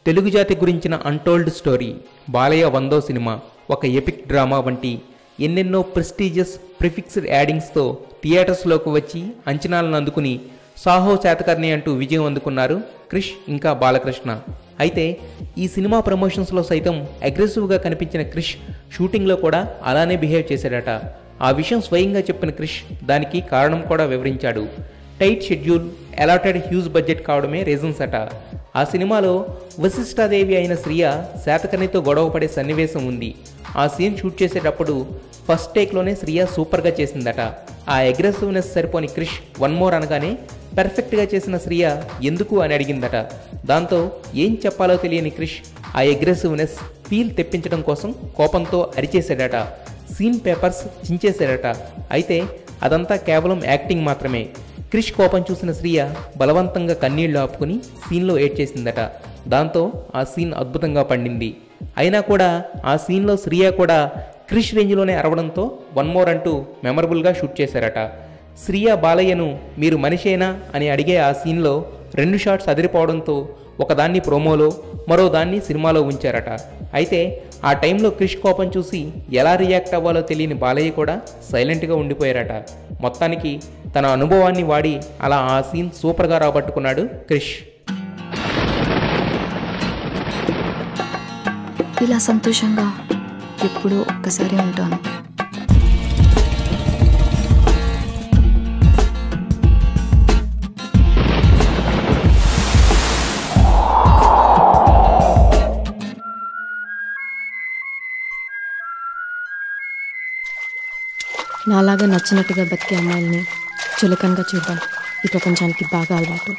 తెలుగు జాతి గురించిన untold story Balayya 100వ cinema ఒక ఎపిక్ డ్రామా వంటి ఎన్నెన్నో ప్రెస్టీజియస్ ప్రిఫిక్స్డ్ యాడింగ్స్తో థియేటర్స్లోకి వచ్చి అంచనాలను అందుకుని సాహో శాతకర్ణి అంటూ విజయం అందుకున్నారు క్రిష్ ఇంకా బాలకృష్ణ. అయితే ఈ సినిమా ప్రమోషన్స్లో సైతం అగ్రెసివ్గా కనిపించిన క్రిష్ షూటింగ్లో కూడా అలానే బిహేవ్ చేశాడట. ఆ విషయం స్వయంగా చెప్పిన క్రిష్ దానికి కారణం కూడా వివరించాడు. Tight schedule, allotted huge budget కావడమే రీజన్స్ అట. ఆ సినిమాలో వశిష్ఠాదేవి అయిన శ్రియ శాతకర్ణితో గొడవ పడే సన్నివేశం ఉంది. ఆ సీన్ షూట్ చేసేటప్పుడు ఫస్ట్ టేక్లోనే శ్రియ సూపర్గా చేసిందట. ఆ అగ్రెసివ్నెస్ సరిపోని క్రిష్ వన్ మోర్ అనగానే పర్ఫెక్ట్గా చేసిన శ్రియ ఎందుకు అని అడిగిందట. దాంతో ఏం చెప్పాలో తెలియని క్రిష్ ఆ అగ్రెసివ్నెస్ ఫీల్ తెప్పించడం కోసం కోపంతో అరిచేశాడట. Scene papers చించేశాడట. అయితే అదంతా కేవలం యాక్టింగ్ మాత్రమే. క్రిష్ కోపం చూసిన శ్రియ బలవంతంగా కన్నీళ్లు ఆపుకుని సీన్లో ఏడ్చేసిందట. దాంతో ఆ సీన్ అద్భుతంగా పండింది. అయినా కూడా ఆ సీన్లో శ్రియ కూడా క్రిష్ రేంజ్లోనే అరవడంతో వన్ మోర్ అంటూ మెమరబుల్గా షూట్ చేశారట. శ్రియ బాలయ్యను మీరు మనిషేనా అని అడిగే ఆ సీన్లో 2 షాట్స్ అదిరిపోవడంతో ఒకదాన్ని ప్రోమోలో మరో దాన్ని సినిమాలో ఉంచారట. అయితే ఆ టైంలో క్రిష్ కోపం చూసి ఎలా రియాక్ట్ అవ్వాలో తెలియని బాలయ్య కూడా సైలెంట్గా ఉండిపోయారట. మొత్తానికి తన అనుభవాన్ని వాడి అలా ఆ సీన్ సూపర్గా రాబట్టుకున్నాడు క్రిష్. ఇలా సంతోషంగా ఎప్పుడూ ఒక్కసారి ఉంటాను. నాలాగా నచ్చినట్టుగా బతికే అమ్మాయిల్ని చులకనగా చూడడం ఈ ప్రపంచానికి బాగా అలవాటు.